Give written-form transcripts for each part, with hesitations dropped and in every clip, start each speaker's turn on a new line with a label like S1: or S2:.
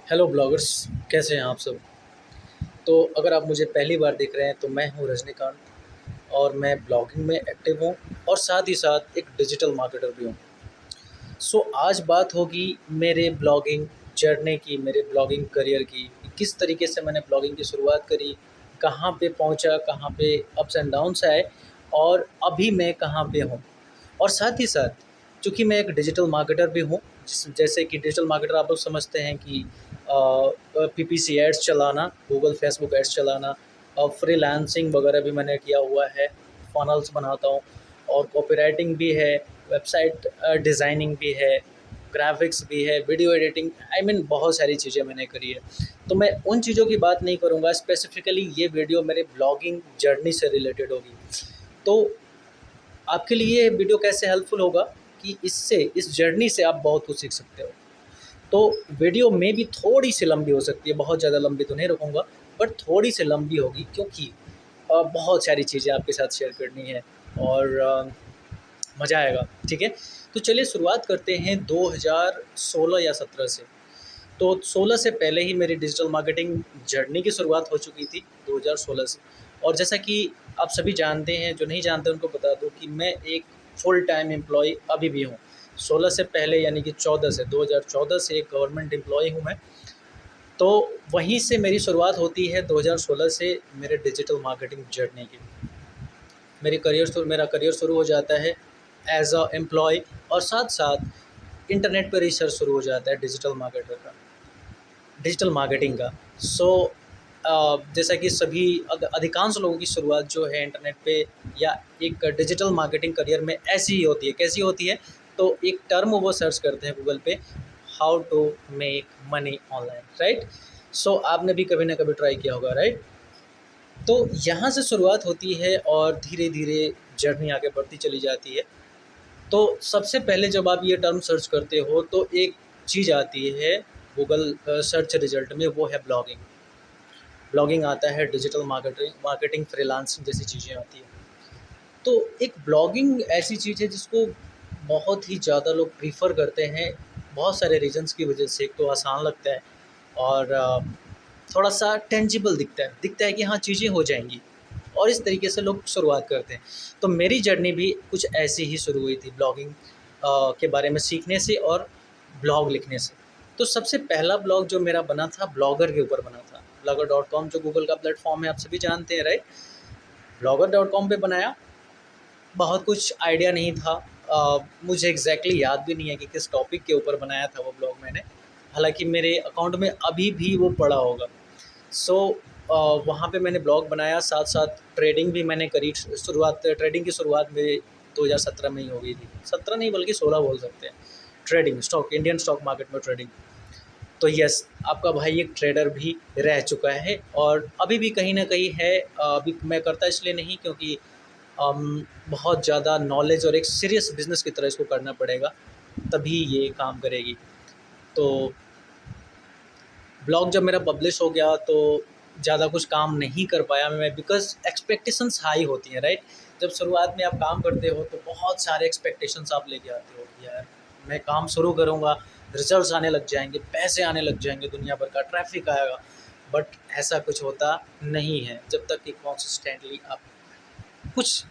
S1: Hello bloggers, कैसे हैं आप सब। तो अगर आप मुझे पहली बार देख रहे हैं तो मैं हूं रजनीकांत और मैं ब्लॉगिंग में एक्टिव हूं और साथ ही साथ एक डिजिटल मार्केटर भी हूं। सो आज बात होगी मेरे ब्लॉगिंग जर्नी की, मेरे ब्लॉगिंग करियर की, कि किस तरीके से मैंने ब्लॉगिंग की शुरुआत करी, कहाँ पे पहुंचा, कहाँ पे अप्स एंड डाउन्स आए और अभी मैं कहाँ पे हूँ। और साथ ही साथ चूँकि मैं एक डिजिटल मार्केटर भी हूँ, जैसे कि डिजिटल मार्केटर आप लोग समझते हैं कि पीपीसी एड्स चलाना, गूगल फेसबुक एड्स चलाना, और फ्रीलांसिंग वगैरह भी मैंने किया हुआ है, फनल्स बनाता हूँ और कॉपीराइटिंग भी है, वेबसाइट डिज़ाइनिंग भी है, ग्राफिक्स भी है, वीडियो एडिटिंग, आई मीन बहुत सारी चीज़ें मैंने करी है। तो मैं उन चीज़ों की बात नहीं करूँगा, स्पेसिफिकली ये वीडियो मेरे ब्लॉगिंग जर्नी से रिलेटेड होगी। तो आपके लिए ये वीडियो कैसे हेल्पफुल होगा कि इससे, इस जर्नी से आप बहुत कुछ सीख सकते हो। तो वीडियो में भी थोड़ी सी लंबी हो सकती है, बहुत ज़्यादा लंबी तो नहीं रखूँगा, बट थोड़ी सी लंबी होगी क्योंकि बहुत सारी चीज़ें आपके साथ शेयर करनी है और मज़ा आएगा, ठीक है। तो चलिए शुरुआत करते हैं 2016 या 17 से। तो 16 से पहले ही मेरी डिजिटल मार्केटिंग जर्नी की शुरुआत हो चुकी थी, 2016 से। और जैसा कि आप सभी जानते हैं, जो नहीं जानते उनको बता दूं कि मैं एक फुल टाइम एम्प्लॉय अभी भी हूं। 16 से पहले यानी कि 14 से, 2014 से एक गवर्नमेंट एम्प्लॉय हूं मैं। तो वहीं से मेरी शुरुआत होती है 2016 से मेरे डिजिटल मार्केटिंग जर्नी की। मेरा करियर शुरू हो जाता है एज अ एम्प्लॉय और साथ साथ इंटरनेट पर रिसर्च शुरू हो जाता है डिजिटल मार्केटर का, डिजिटल मार्केटिंग का। सो जैसा कि सभी अधिकांश लोगों की शुरुआत जो है इंटरनेट पे या एक डिजिटल मार्केटिंग करियर में ऐसी ही होती है। कैसी होती है? तो एक टर्म वो सर्च करते हैं गूगल पे, how to make money online, right. So आपने भी कभी ना कभी ट्राई किया होगा, राइट। तो यहाँ से शुरुआत होती है और धीरे धीरे जर्नी आगे बढ़ती चली जाती है। तो सबसे पहले जब आप ये टर्म सर्च करते हो तो एक चीज़ आती है गूगल सर्च रिजल्ट में, वो है ब्लॉगिंग। ब्लॉगिंग आता है, डिजिटल मार्केटिंग मार्केटिंग फ्रीलांसिंग जैसी चीज़ें आती हैं। तो एक ब्लॉगिंग ऐसी चीज़ है जिसको बहुत ही ज़्यादा लोग प्रीफर करते हैं, बहुत सारे रीजंस की वजह से। एक तो आसान लगता है और थोड़ा सा टेंजिबल दिखता है कि हाँ चीज़ें हो जाएंगी, और इस तरीके से लोग शुरुआत करते हैं। तो मेरी जर्नी भी कुछ ऐसी ही शुरू हुई थी, ब्लॉगिंग के बारे में सीखने से और ब्लॉग लिखने से। तो सबसे पहला ब्लॉग जो मेरा बना था ब्लॉगर के ऊपर बना था, blogger.com जो गूगल का प्लेटफॉर्म है, आप सभी जानते हैं, राइट। blogger.com पे बनाया, बहुत कुछ आइडिया नहीं था। मुझे एग्जैक्टली याद भी नहीं है कि किस टॉपिक के ऊपर बनाया था वो ब्लॉग मैंने, हालांकि मेरे अकाउंट में अभी भी वो पड़ा होगा। सो वहाँ पे मैंने ब्लॉग बनाया, साथ साथ ट्रेडिंग भी मैंने करी। ट्रेडिंग की शुरुआत मेरी 2017 में ही हो गई थी, 17 नहीं बल्कि 16 बोल सकते हैं। Trading, stock, Indian stock market में ट्रेडिंग। तो यस, आपका भाई एक ट्रेडर भी रह चुका है और अभी भी कहीं ना कहीं है। अभी मैं करता इसलिए नहीं क्योंकि बहुत ज़्यादा नॉलेज और एक सीरियस बिजनेस की तरह इसको करना पड़ेगा, तभी ये काम करेगी। तो ब्लॉग जब मेरा पब्लिश हो गया तो ज़्यादा कुछ काम नहीं कर पाया मैं, बिकॉज़ एक्सपेक्टेशंस हाई होती हैं, राइट। जब शुरुआत में आप काम करते हो तो बहुत सारे एक्सपेक्टेशंस आप लेके आते हो कि यार मैं काम शुरू करूँगा, रिजल्ट्स आने लग जाएंगे, पैसे आने लग जाएंगे, दुनिया भर का ट्रैफिक आएगा। बट ऐसा कुछ होता नहीं है जब तक कि कॉन्सिस्टेंटली आप कुछ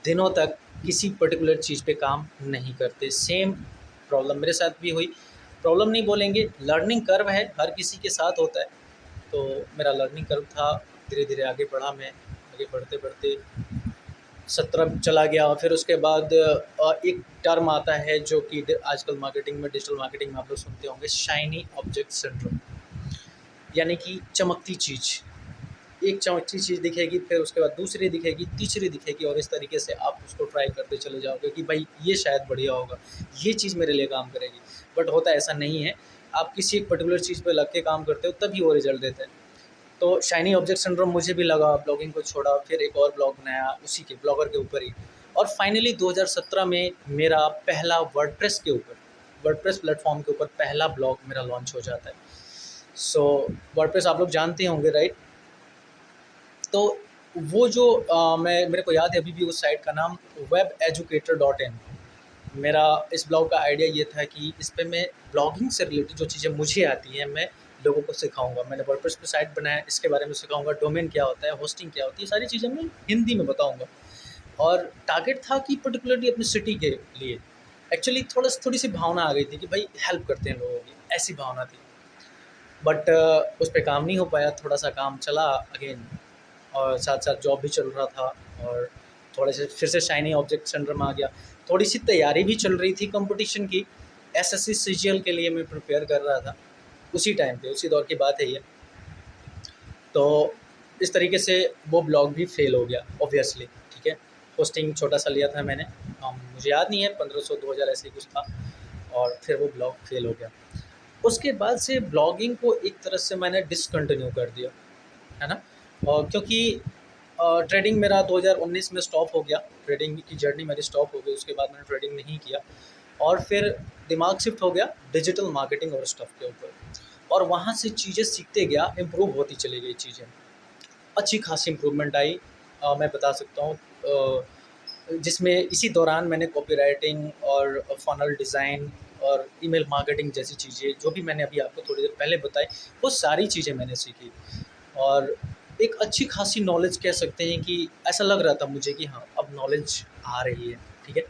S1: दिनों तक किसी पर्टिकुलर चीज़ पे काम नहीं करते। सेम प्रॉब्लम मेरे साथ भी हुई। प्रॉब्लम नहीं बोलेंगे, लर्निंग कर्व है, हर किसी के साथ होता है। तो मेरा लर्निंग कर्व था, धीरे धीरे आगे बढ़ा मैं, आगे बढ़ते बढ़ते 17 चला गया। फिर उसके बाद एक टर्म आता है जो कि आजकल मार्केटिंग में, डिजिटल मार्केटिंग में आप लोग सुनते होंगे, शाइनी ऑब्जेक्ट सिंड्रोम। यानी कि चमकती चीज़, एक चमकती चीज़ दिखेगी, फिर उसके बाद दूसरी दिखेगी, तीसरी दिखेगी, और इस तरीके से आप उसको ट्राई करते चले जाओगे कि भाई ये शायद बढ़िया होगा, ये चीज़ मेरे लिए काम करेगी। बट होता ऐसा नहीं है, आप किसी एक पर्टिकुलर चीज़ पे लग के काम करते हो तभी वो रिजल्ट देता है। तो शाइनी ऑब्जेक्ट सिंड्रोम मुझे भी लगा, ब्लॉगिंग को छोड़ा, फिर एक और ब्लॉग बनाया उसी के, ब्लॉगर के ऊपर ही। और फाइनली 2017 में मेरा पहला वर्डप्रेस के ऊपर, वर्डप्रेस प्लेटफॉर्म के ऊपर पहला ब्लॉग मेरा लॉन्च हो जाता है। सो वर्डप्रेस आप लोग जानते होंगे, राइट। तो वो जो मेरे को याद है अभी भी उस साइट का नाम, webeducator.in। मेरा इस ब्लॉग का आइडिया ये था कि इस पे मैं ब्लॉगिंग से रिलेटेड जो चीज़ें मुझे आती हैं मैं लोगों को सिखाऊँगा। मैंने वर्डप्रेस पे साइट बनाया, इसके बारे में सिखाऊँगा, डोमेन क्या होता है, होस्टिंग क्या होती है, सारी चीज़ें मैं हिंदी में बताऊँगा। और टारगेट था कि पर्टिकुलरली अपनी सिटी के लिए। एक्चुअली थोड़ी-सी भावना आ गई थी कि भाई हेल्प करते हैं लोगों की, ऐसी भावना थी। बट उस पे काम नहीं हो पाया, थोड़ा-सा काम चला अगेन, और साथ-साथ जॉब भी चल रहा था, और थोड़े से फिर से शाइनी ऑब्जेक्ट सिंड्रोम आ गया। थोड़ी-सी तैयारी भी चल रही थी कॉम्पिटिशन की, एसएससी सीजीएल के लिए मैं प्रिपेयर कर रहा था, उसी टाइम पे, उसी दौर की बात है ये। तो इस तरीके से वो ब्लॉग भी फ़ेल हो गया ऑब्वियसली, ठीक है। पोस्टिंग छोटा-सा लिया था मैंने, मुझे याद नहीं है, 1500 2000 ऐसे ही कुछ था, और फिर वो ब्लॉग फ़ेल हो गया। उसके बाद से ब्लॉगिंग को एक तरह से मैंने डिसकंटिन्यू कर दिया, है ना? और क्योंकि ट्रेडिंग मेरा 2019 में स्टॉप हो गया, ट्रेडिंग की जर्नी मेरी स्टॉप हो गई, उसके बाद मैंने ट्रेडिंग नहीं किया, और फिर दिमाग शिफ्ट हो गया डिजिटल मार्केटिंग और स्टफ़ के ऊपर, और वहाँ से चीज़ें सीखते गया, इम्प्रूव होती चली गई चीज़ें। अच्छी खासी इम्प्रूवमेंट आई, मैं बता सकता हूँ, जिसमें इसी दौरान मैंने कॉपीराइटिंग और फ़नल डिज़ाइन और ईमेल मार्केटिंग जैसी चीज़ें, जो भी मैंने अभी आपको थोड़ी देर पहले बताई, वो सारी चीज़ें मैंने सीखी, और एक अच्छी खासी नॉलेज कह सकते हैं कि ऐसा लग रहा था मुझे कि हाँ, अब नॉलेज आ रही है, ठीक है।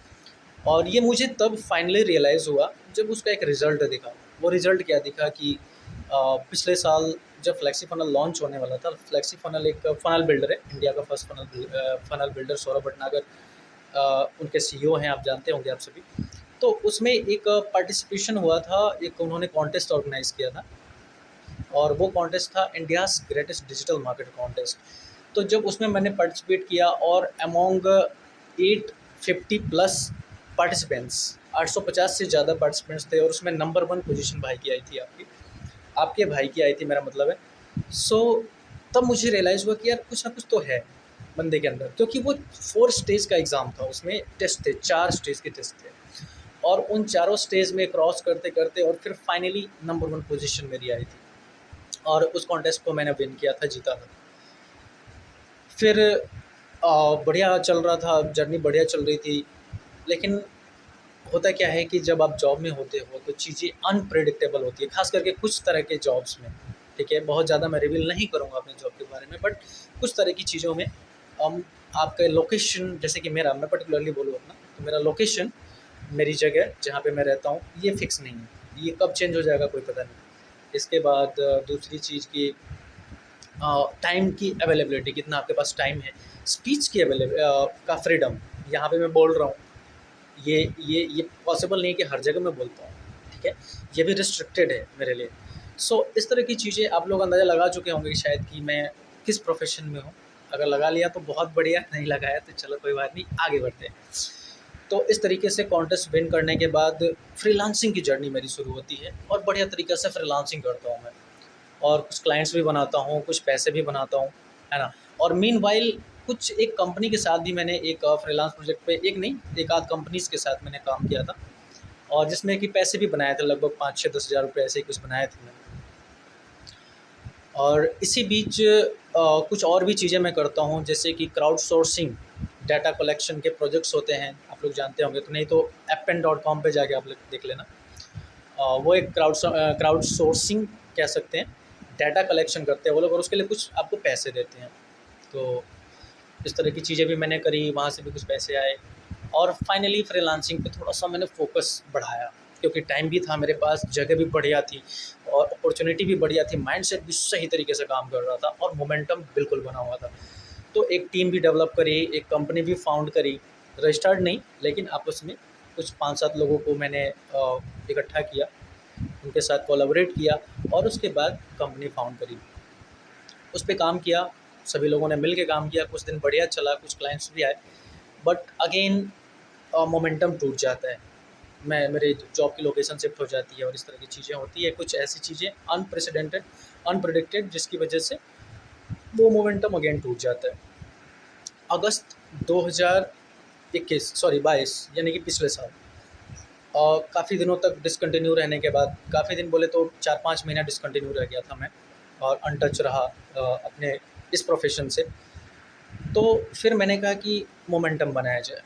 S1: और ये मुझे तब फाइनली रियलाइज़ हुआ जब उसका एक रिज़ल्ट दिखा। वो रिज़ल्ट क्या दिखा कि पिछले साल जब फ्लेक्सी फ़नल लॉन्च होने वाला था, फ्लेक्सी फ़नल एक फ़नल बिल्डर है, इंडिया का first funnel builder Saurabh Bhatnagar उनके सीईओ हैं, आप जानते होंगे आप सभी। तो उसमें एक पार्टिसिपेशन हुआ था, एक उन्होंने कॉन्टेस्ट ऑर्गेनाइज़ किया था, और वो कॉन्टेस्ट था India's greatest digital market contest. तो जब उसमें मैंने पार्टिसिपेट किया, और अमॉन्ग 850 प्लस पार्टिसिपेंट्स, 850 से ज़्यादा पार्टिसिपेंट्स थे, और उसमें नंबर 1 पोजीशन भाई की आई थी, आपके भाई की आई थी, मेरा मतलब है। सो तब मुझे रियलाइज़ हुआ कि यार कुछ ना कुछ तो है बंदे के अंदर, क्योंकि वो 4 स्टेज का एग्ज़ाम था, उसमें टेस्ट थे, 4 स्टेज के टेस्ट थे, और उन चारों स्टेज में क्रॉस करते-करते और फिर फाइनली नंबर 1 पोजीशन मेरी आई थी, और उस कॉन्टेस्ट को मैंने विन किया था, जीता था। फिर बढ़िया चल रहा था, जर्नी बढ़िया चल रही थी, लेकिन होता क्या है कि जब आप जॉब में होते हो तो चीज़ें अनप्रेडिक्टेबल होती है, ख़ास करके कुछ तरह के जॉब्स में, ठीक है? बहुत ज़्यादा मैं रिवील नहीं करूँगा अपने जॉब के बारे में, बट कुछ तरह की चीज़ों में आपका लोकेशन, जैसे कि मेरा, मैं पर्टिकुलरली बोलूँ अपना, तो मेरा लोकेशन, मेरी जगह जहाँ पे मैं रहता हूँ, ये फ़िक्स नहीं है। ये कब चेंज हो जाएगा कोई पता नहीं। इसके बाद दूसरी चीज़ की टाइम की अवेलेबिलिटी, कितना आपके पास टाइम है, स्पीच की का फ्रीडम, यहाँ पे मैं बोल रहा हूँ, ये पॉसिबल नहीं है कि हर जगह मैं बोलता हूँ, ठीक है? ये भी रिस्ट्रिक्टेड है मेरे लिए। सो इस तरह की चीज़ें आप लोग अंदाज़ा लगा चुके होंगे कि शायद कि मैं किस प्रोफ़ेशन में हूँ। अगर लगा लिया तो बहुत बढ़िया, नहीं लगाया तो चलो कोई बात नहीं, आगे बढ़ते हैं। तो इस तरीके से कॉन्टेस्ट विन करने के बाद फ्रीलांसिंग की जर्नी मेरी शुरू होती है, और बढ़िया तरीके से फ्रीलांसिंग करता हूँ मैं, और कुछ क्लाइंट्स भी बनाता हूँ, कुछ पैसे भी बनाता हूँ, है ना? और मीनवाइल कुछ एक कंपनी के साथ भी मैंने एक फ्रीलांस प्रोजेक्ट पे, एक नहीं, एक आध कंपनीज़ के साथ मैंने काम किया था, और जिसमें कि पैसे भी बनाए थे, लगभग 5-6-10 हज़ार रुपये ऐसे ही कुछ बनाए थे मैंने। और इसी बीच कुछ और भी चीज़ें मैं करता हूँ, जैसे कि क्राउड सोर्सिंग, डाटा कलेक्शन के प्रोजेक्ट्स होते हैं, आप लोग जानते होंगे, तो नहीं तो एपेन.com पे जाके आप लोग देख लेना। वो एक क्राउड सोर्सिंग कह सकते हैं, डाटा कलेक्शन करते हैं वो लोग, और उसके लिए कुछ आपको पैसे देते हैं। तो इस तरह की चीज़ें भी मैंने करी, वहाँ से भी कुछ पैसे आए, और फाइनली फ्रीलांसिंग पे थोड़ा-सा मैंने फ़ोकस बढ़ाया, क्योंकि टाइम भी था मेरे पास, जगह भी बढ़िया थी, और अपॉर्च्युनिटी भी बढ़िया थी, माइंडसेट भी सही तरीके से काम कर रहा था, और मोमेंटम बिल्कुल बना हुआ था। तो एक टीम भी डेवलप करी, एक कंपनी भी फाउंड करी, रजिस्टर्ड नहीं, लेकिन आपस में कुछ 5-7 लोगों को मैंने इकट्ठा किया, उनके साथ कोलैबोरेट किया, और उसके बाद कंपनी फाउंड करी। उस पे काम किया, सभी लोगों ने मिल के काम किया, कुछ दिन बढ़िया चला, कुछ क्लाइंट्स भी आए, बट अगेन मोमेंटम टूट जाता है। मैं मेरे जॉब की लोकेशन शिफ्ट हो जाती है, और इस तरह की चीज़ें होती है, कुछ ऐसी चीज़ें अनप्रेसिडेंटेड, अनप्रेडिक्टेड, जिसकी वजह से वो मोमेंटम अगेन टूट जाता है। अगस्त 2021, सॉरी 22, यानी कि पिछले साल, और काफ़ी दिनों तक डिसकंटिन्यू रहने के बाद, काफ़ी दिन बोले तो 4-5 महीना डिसकंटिन्यू रह गया था मैं, और अनटच रहा अपने इस प्रोफ़ेशन से। तो फिर मैंने कहा कि मोमेंटम बनाया जाए,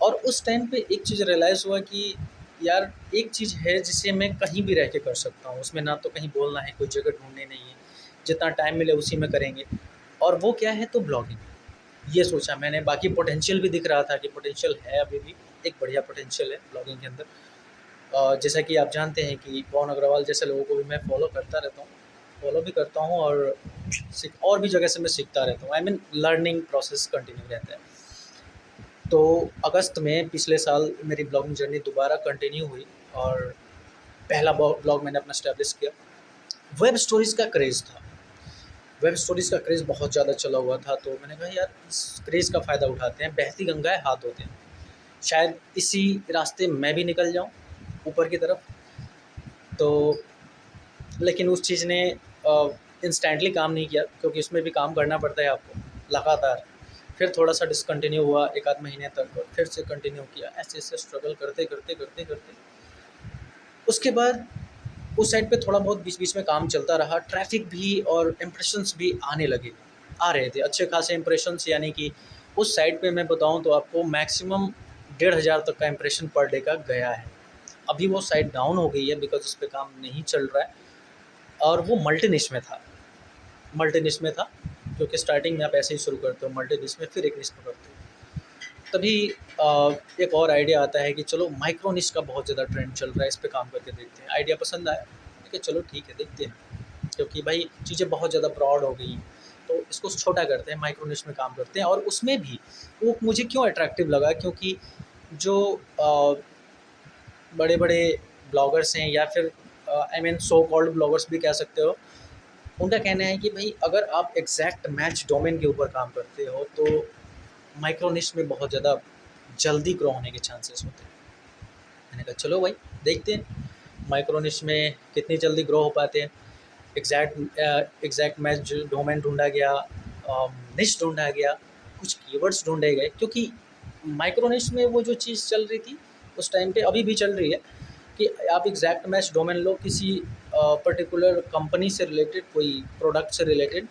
S1: और उस टाइम पे एक चीज़ रियलाइज़ हुआ कि यार एक चीज़ है जिसे मैं कहीं भी रह के कर सकता हूँ, उसमें ना तो कहीं बोलना है, कोई जगह ढूँढनी नहीं है, जितना टाइम मिले उसी में करेंगे। और वो क्या है, तो ब्लॉगिंग। ये सोचा मैंने, बाकी पोटेंशियल भी दिख रहा था कि पोटेंशियल है अभी भी, एक बढ़िया पोटेंशियल है ब्लॉगिंग के अंदर। जैसा कि आप जानते हैं कि पवन अग्रवाल जैसे लोगों को भी मैं फ़ॉलो करता रहता हूँ, फ़ॉलो भी करता हूँ और भी जगह से मैं सीखता रहता हूँ। I mean learning process continue रहता है। तो अगस्त में पिछले साल मेरी ब्लॉगिंग जर्नी दोबारा कंटिन्यू हुई और पहला ब्लॉग मैंने अपना स्टैब्लिश किया। वेब स्टोरीज़ का क्रेज़ था, वेब स्टोरीज़ का क्रेज़ बहुत ज़्यादा चला हुआ था, तो मैंने कहा यार इस क्रेज़ का फ़ायदा उठाते हैं, बहती गंगाएँ हाथ धोते हैं। शायद इसी रास्ते मैं भी निकल जाऊँ ऊपर की तरफ। तो लेकिन उस चीज़ ने इंस्टेंटली काम नहीं किया, क्योंकि उसमें भी काम करना पड़ता है आपको लगातार। फिर थोड़ा-सा डिसकंटिन्यू हुआ 1 आध महीने तक और फिर से कंटिन्यू किया। ऐसे-ऐसे स्ट्रगल करते उसके बाद उस साइट पे थोड़ा बहुत बीच-बीच में काम चलता रहा। ट्रैफ़िक भी और इम्प्रेशंस भी आने लगे, आ रहे थे अच्छे खासे इम्प्रेशंस, यानी कि उस साइट पे मैं बताऊँ तो आपको मैक्सिमम 1,500 तक का इम्प्रेशन पर डे का गया है। अभी वो साइट डाउन हो गई है बिकॉज़ उस पे काम नहीं चल रहा है और वो मल्टी निश में था। मल्टी निश में था, क्योंकि स्टार्टिंग में आप ऐसे ही शुरू करते हो मल्टी निश में, फिर एक निश पकड़ते हो। तभी एक और आइडिया आता है कि चलो माइक्रो निश का बहुत ज़्यादा ट्रेंड चल रहा है, इस पे काम करके देखते हैं। आइडिया पसंद आया, मैं कहा चलो ठीक है देखते हैं, क्योंकि भाई चीज़ें बहुत ज़्यादा ब्रॉड हो गई, तो इसको छोटा करते हैं, माइक्रो निश में काम करते हैं। और उसमें भी वो मुझे क्यों अट्रैक्टिव लगा, क्योंकि जो बड़े-बड़े ब्लॉगर्स हैं या फिर I mean so called bloggers भी कह सकते हो, उनका कहना है कि भाई अगर आप एग्जैक्ट मैच डोमेन के ऊपर काम करते हो तो माइक्रो निश में बहुत ज़्यादा जल्दी ग्रो होने के चांसेस होते हैं। मैंने कहा चलो भाई देखते हैं माइक्रो निश में कितनी जल्दी ग्रो हो पाते हैं। एग्जैक्ट मैच डोमेन ढूंढा गया, निश ढूंढा गया, कुछ कीवर्ड्स ढूंढे गए, क्योंकि माइक्रो निश में वो जो चीज़ चल रही थी उस टाइम पे, अभी भी चल रही है, कि आप एग्जैक्ट मैच डोमेन लो किसी पर्टिकुलर कंपनी से रिलेटेड, कोई प्रोडक्ट से रिलेटेड,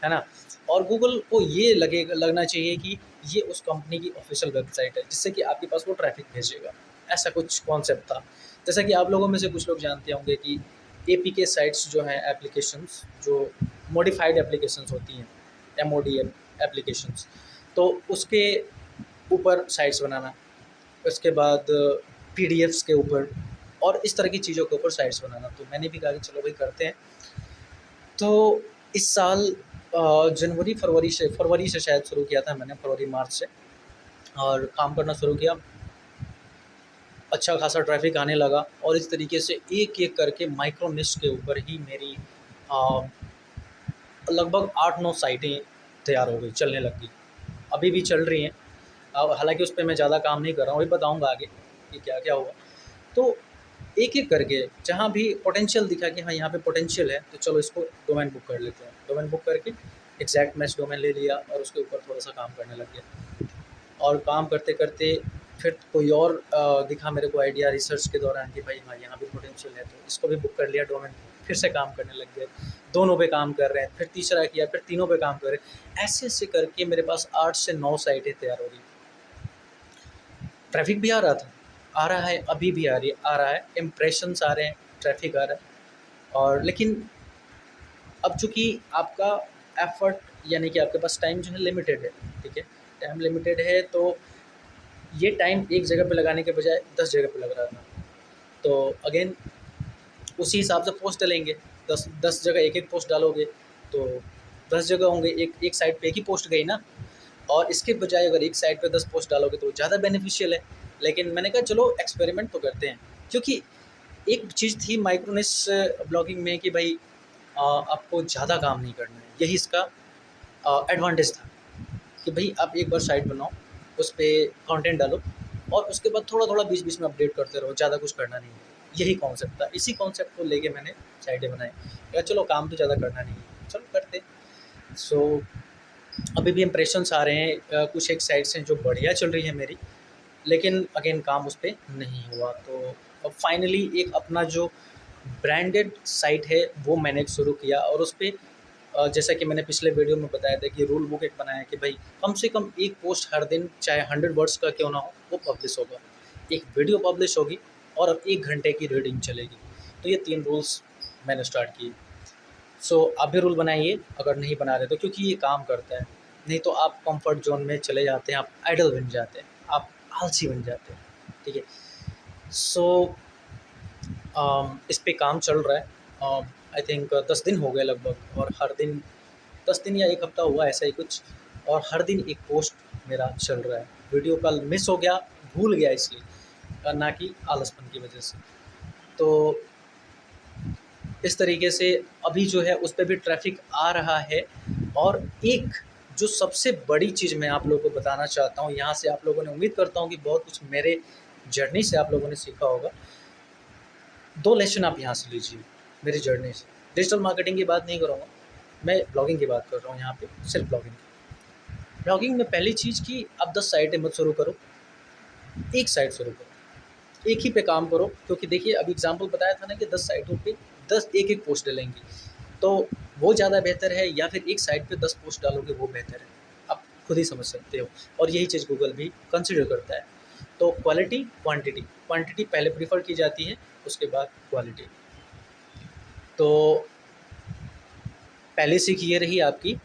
S1: है ना? और गूगल को ये लगना चाहिए कि ये उस कंपनी की ऑफ़िशियल वेबसाइट है, जिससे कि आपके पास वो ट्रैफ़िक भेजेगा। ऐसा कुछ कॉन्सेप्ट था। जैसा कि आप लोगों में से कुछ लोग जानते होंगे कि एपीके साइट्स जो हैं, एप्लीकेशंस जो मॉडिफाइड एप्लीकेशंस होती हैं, एमओडीएम एप्लीकेशंस, तो उसके ऊपर साइट्स बनाना, उसके बाद पीडीएफ्स के ऊपर और इस तरह की चीज़ों के ऊपर साइट्स बनाना। तो मैंने भी कहा कि चलो भाई करते हैं। तो इस साल फरवरी से शायद शुरू किया था मैंने, फरवरी मार्च से, और काम करना शुरू किया। अच्छा खासा ट्रैफ़िक आने लगा और इस तरीके से एक-एक करके माइक्रो निश के ऊपर ही मेरी अ, लगभग 8-9 साइटें तैयार हो गई, चलने लग गई। अभी भी चल रही हैं। अब हालाँकि उस पे मैं ज़्यादा काम नहीं कर रहा हूँ, अभी बताऊँगा आगे कि क्या-क्या हुआ। तो एक-एक करके जहाँ भी पोटेंशियल दिखा कि हाँ, यहाँ पे पोटेंशियल है, तो चलो इसको डोमेन बुक कर लेते हैं। डोमेन बुक करके एग्ज़ैक्ट मैच डोमेन ले लिया और उसके ऊपर थोड़ा-सा काम करने लग गया। और काम करते-करते फिर कोई और दिखा मेरे को आइडिया रिसर्च के दौरान कि भाई हाँ, यहाँ भी पोटेंशियल है, तो इसको भी बुक कर लिया डोमेन, फिर से काम करने लग गए। दोनों पे काम कर रहे हैं, फिर तीसरा किया, फिर तीनों पे काम कर रहे हैं। ऐसे-ऐसे करके मेरे पास 8 से 9 साइटें तैयार हो गई। ट्रैफ़िक भी आ रहा था, आ रहा है, अभी भी आ रहा है, इम्प्रेशंस आ रहे हैं, ट्रैफ़िक आ रहा है। और लेकिन अब चूँकि आपका एफ़र्ट, यानी कि आपके पास टाइम जो है लिमिटेड है, ठीक है? टाइम लिमिटेड है, तो ये टाइम एक जगह पे लगाने के बजाय 10 जगह पे लग रहा था। तो अगेन उसी हिसाब से पोस्ट डलेंगे, 10 जगह एक-एक पोस्ट डालोगे, तो 10 जगह होंगे, एक साइट पे एक ही पोस्ट गई ना। और इसके बजाय अगर एक साइट पे 10 पोस्ट डालोगे तो ज़्यादा बेनिफिशियल है। लेकिन मैंने कहा चलो एक्सपेरिमेंट तो करते हैं, क्योंकि एक चीज़ थी माइक्रोनिस ब्लॉगिंग में कि भाई आपको ज़्यादा काम नहीं करना है, यही इसका एडवांटेज था कि भाई आप एक बार साइट बनाओ, उस पे कंटेंट डालो और उसके बाद थोड़ा-थोड़ा बीच-बीच में अपडेट करते रहो, ज़्यादा कुछ करना नहीं है। यही कॉन्सेप्ट था, इसी कॉन्सेप्ट को लेके मैंने साइटें बनाई। कहा चलो काम तो ज़्यादा करना नहीं है, चलो करते हैं। सो अभी भी इम्प्रेशंस आ रहे हैं, कुछ एक साइट्स हैं जो बढ़िया चल रही है मेरी, लेकिन अगेन काम उस पे नहीं हुआ। तो अब फाइनली एक अपना जो ब्रांडेड साइट है वो मैंने शुरू किया और उस पे जैसा कि मैंने पिछले वीडियो में बताया था कि रूल बुक एक बनाया कि भाई कम से कम 1 पोस्ट हर दिन, चाहे 100 वर्ड्स का क्यों ना हो, वो पब्लिश होगा। एक वीडियो पब्लिश होगी और 1 घंटे की रीडिंग चलेगी। तो ये 3 रूल्स मैंने स्टार्ट किए। सो आप भी रूल बनाइए अगर नहीं बना रहे तो, क्योंकि ये काम करता है। नहीं तो आप कंफर्ट ज़ोन में चले जाते हैं, आप आइडल बन जाते हैं, आप आलसी बन जाते हैं, ठीक है। सो इस पे काम चल रहा है। आई थिंक 10 दिन हो गए लगभग, और हर दिन 10 दिन या 1 हफ़्ता हुआ ऐसा ही कुछ, और हर दिन एक पोस्ट मेरा चल रहा है। वीडियो कल मिस हो गया, भूल गया इसलिए, ना कि आलसपन की वजह से। तो इस तरीके से अभी जो है उस पे भी ट्रैफ़िक आ रहा है। और एक जो सबसे बड़ी चीज़ मैं आप लोगों को बताना चाहता हूँ, यहाँ से आप लोगों ने, उम्मीद करता हूँ कि बहुत कुछ मेरे जर्नी से आप लोगों ने सीखा होगा। 2 लेसन आप यहाँ से लीजिए मेरी जर्नी से। डिजिटल मार्केटिंग की बात नहीं करूँगा, मैं ब्लॉगिंग की बात कर रहा हूँ यहाँ पे, सिर्फ ब्लॉगिंग की। ब्लॉगिंग में पहली चीज़ कि आप 10 साइटें मत शुरू करो, एक साइट शुरू करो, एक ही पे काम करो। क्योंकि देखिए अभी एग्जांपल बताया था ना कि 10 साइटों पे 10 एक-एक पोस्ट डलेंगी, तो वो ज़्यादा बेहतर है या फिर एक साइट पे 10 पोस्ट डालोगे वो बेहतर है? आप खुद ही समझ सकते हो, और यही चीज़ गूगल भी कंसिडर करता है। तो क्वालिटी, क्वांटिटी, क्वांटिटी पहले प्रेफ़र की जाती है, उसके बाद क्वालिटी। तो पहली सीख ये रही आपकी।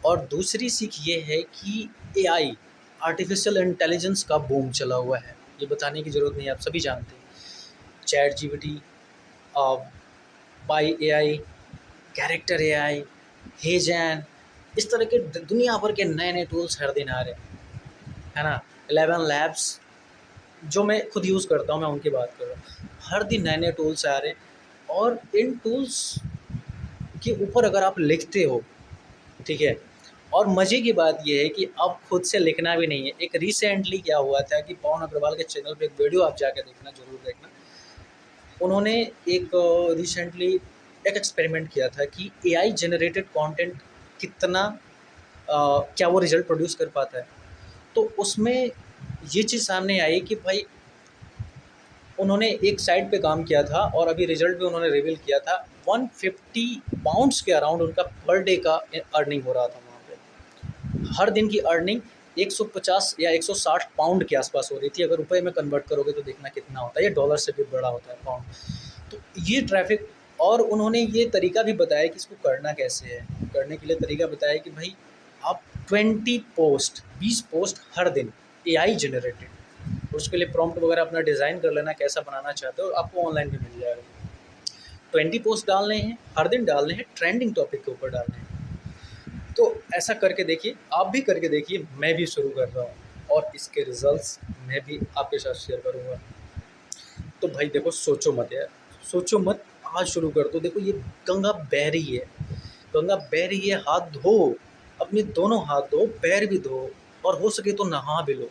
S1: और दूसरी सीख ये है कि एआई, आर्टिफ़िशियल इंटेलिजेंस का बूम चला हुआ है। ये बताने की ज़रूरत नहीं है, आप सभी जानते हैं। चैट जीपीटी, अ, बाई एआई, कैरेक्टर एआई, हेजैन, इस तरह के दुनिया भर के नए-नए टूल्स हर दिन आ रहे हैं, है ना? 11 लैब्स, जो मैं खुद यूज़ करता हूँ, मैं उनकी बात कर रहा हूँ। हर दिन नए-नए टूल्स आ रहे हैं, और इन टूल्स के ऊपर अगर आप लिखते हो, ठीक है। और मज़े की बात ये है कि अब खुद से लिखना भी नहीं है। एक रिसेंटली क्या हुआ था कि पवन अग्रवाल के चैनल पे एक वीडियो आप जाके देखना, ज़रूर देखना। उन्होंने एक रिसेंटली एक एक्सपेरिमेंट किया था कि एआई जनरेटेड कंटेंट कितना, क्या वो रिज़ल्ट प्रोड्यूस कर पाता है। तो उसमें ये चीज़ सामने आई कि भाई उन्होंने एक साइट पे काम किया था, और अभी रिज़ल्ट भी उन्होंने रिवील किया था। 150 पाउंड्स के अराउंड उनका पर डे का अर्निंग हो रहा था वहाँ पे। हर दिन की अर्निंग 150 या 160 पाउंड के आसपास हो रही थी। अगर रुपए में कन्वर्ट करोगे तो देखना कितना होता है, ये डॉलर से भी बड़ा होता है पाउंड। तो ये ट्रैफ़िक, और उन्होंने ये तरीका भी बताया कि इसको करना कैसे है। करने के लिए तरीका बताया कि भई आप 20 पोस्ट, 20 पोस्ट हर दिन एआई जनरेटेड, उसके लिए प्रॉम्प्ट वगैरह अपना डिज़ाइन कर लेना, कैसा बनाना चाहते हो, आपको ऑनलाइन भी मिल जाएगा। 20 पोस्ट डालने हैं, हर दिन डालने हैं, ट्रेंडिंग टॉपिक के ऊपर डालने हैं। तो ऐसा करके देखिए, आप भी करके देखिए, मैं भी शुरू कर रहा हूँ, और इसके रिज़ल्ट्स मैं भी आपके साथ शेयर करूँगा। तो भाई देखो, सोचो मत यार, सोचो मत, आज शुरू कर दो। देखो ये गंगा बह रही है, गंगा बह रही है, हाथ धो, अपने दोनों हाथ धो, पैर भी धो, और हो सके तो नहा भी लो,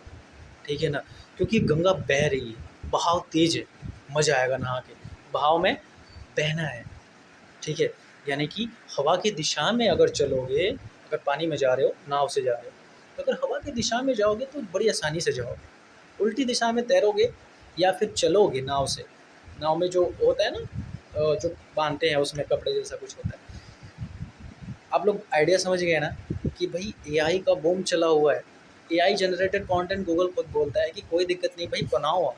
S1: ठीक है ना? क्योंकि गंगा बह रही है, बहाव तेज़ है, मज़ा आएगा नहा के। बहाव में बहना है, ठीक है? यानी कि हवा की दिशा में अगर चलोगे, अगर पानी में जा रहे हो, नाव से जा रहे हो, तो अगर हवा की दिशा में जाओगे तो बड़ी आसानी से जाओगे। उल्टी दिशा में तैरोगे या फिर चलोगे नाव से, नाव में जो होता है ना, जो बाँधते हैं उसमें कपड़े जैसा कुछ होता है। आप लोग आइडिया समझ गए ना कि भई एआई का बूम चला हुआ है। एआई जनरेटेड कंटेंट गूगल खुद बोलता है कि कोई दिक्कत नहीं भाई, बनाओ आप,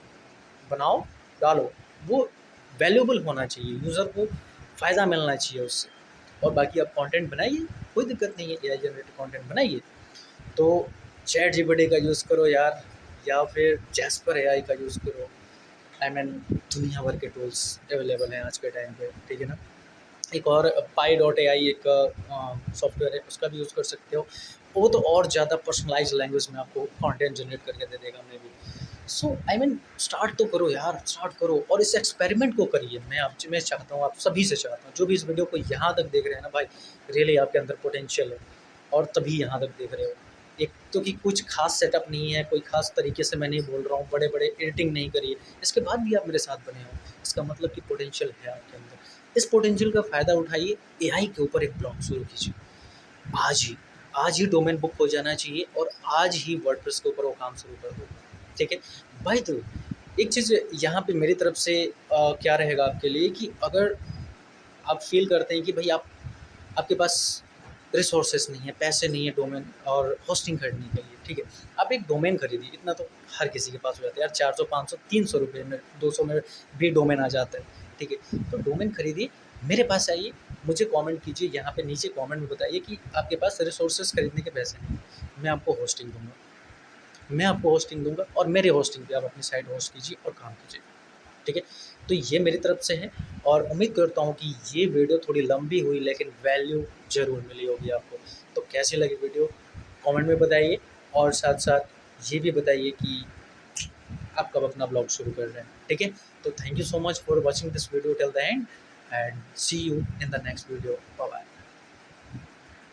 S1: बनाओ, डालो। वो वैल्यूएबल होना चाहिए, यूज़र को फ़ायदा मिलना चाहिए उससे। और बाकी आप कंटेंट बनाइए, कोई दिक्कत नहीं है, एआई जनरेटेड कंटेंट बनाइए। तो चैट जीपीटी का यूज़ करो यार, या फिर जैस्पर एआई का यूज़ करो। आई मीन दुनिया भर के टूल्स अवेलेबल हैं आज के टाइम पे, ठीक है ना? एक और पाई डॉट एआई एक सॉफ्टवेयर है, उसका भी यूज़ कर सकते हो। वो तो और ज़्यादा पर्सनलाइज़्ड लैंग्वेज में आपको कंटेंट जनरेट करके दे देगा may be. So I mean start तो करो यार, स्टार्ट करो, और इस एक्सपेरिमेंट को करिए। मैं चाहता हूँ, आप सभी से चाहता हूँ, जो भी इस वीडियो को यहाँ तक देख रहे हैं ना भाई, रियली आपके अंदर पोटेंशियल है, और तभी यहाँ तक देख रहे हो। एक तो कि कुछ खास सेटअप नहीं है, कोई खास तरीके से मैं नहीं बोल रहा हूँ, बड़े-बड़े एडिटिंग नहीं करी है, इसके बाद भी आप मेरे साथ बने हो, इसका मतलब कि पोटेंशियल है आपके अंदर। इस पोटेंशियल का फ़ायदा उठाइए, एआई के ऊपर एक ब्लॉग शुरू कीजिए। आज ही, आज ही डोमेन बुक हो जाना चाहिए, और आज ही वर्डप्रेस के ऊपर वो काम शुरू कर दो, ठीक है? बाय द वे, एक चीज़ यहाँ पे मेरी तरफ से क्या रहेगा आपके लिए कि अगर आप फ़ील करते हैं कि भई आप, आपके पास रिसोर्सेस नहीं है, पैसे नहीं है डोमेन और होस्टिंग खरीदने के लिए, ठीक है। आप एक डोमेन खरीदिए, इतना तो हर किसी के पास हो जाता है यार, 400 500 300 रुपये में, 200 में भी डोमेन आ जाता है, ठीक है। तो डोमेन खरीदिए, मेरे पास आइए, मुझे कमेंट कीजिए, यहाँ पे नीचे कमेंट में बताइए कि आपके पास रिसोर्सेज खरीदने के पैसे नहीं हैं। मैं आपको होस्टिंग दूँगा और मेरे होस्टिंग पे आप अपनी साइट होस्ट कीजिए और काम कीजिए, ठीक है। तो ये मेरी तरफ से है और उम्मीद करता हूँ कि ये वीडियो थोड़ी लंबी हुई लेकिन वैल्यू ज़रूर मिली होगी आपको। तो कैसी लगी वीडियो कमेंट में बताइए और साथ-साथ ये भी बताइए कि आप कब अपना ब्लॉग शुरू कर रहे हैं, ठीक है। तो thank you so much for watching this video till the end see you in the next video. Bye bye.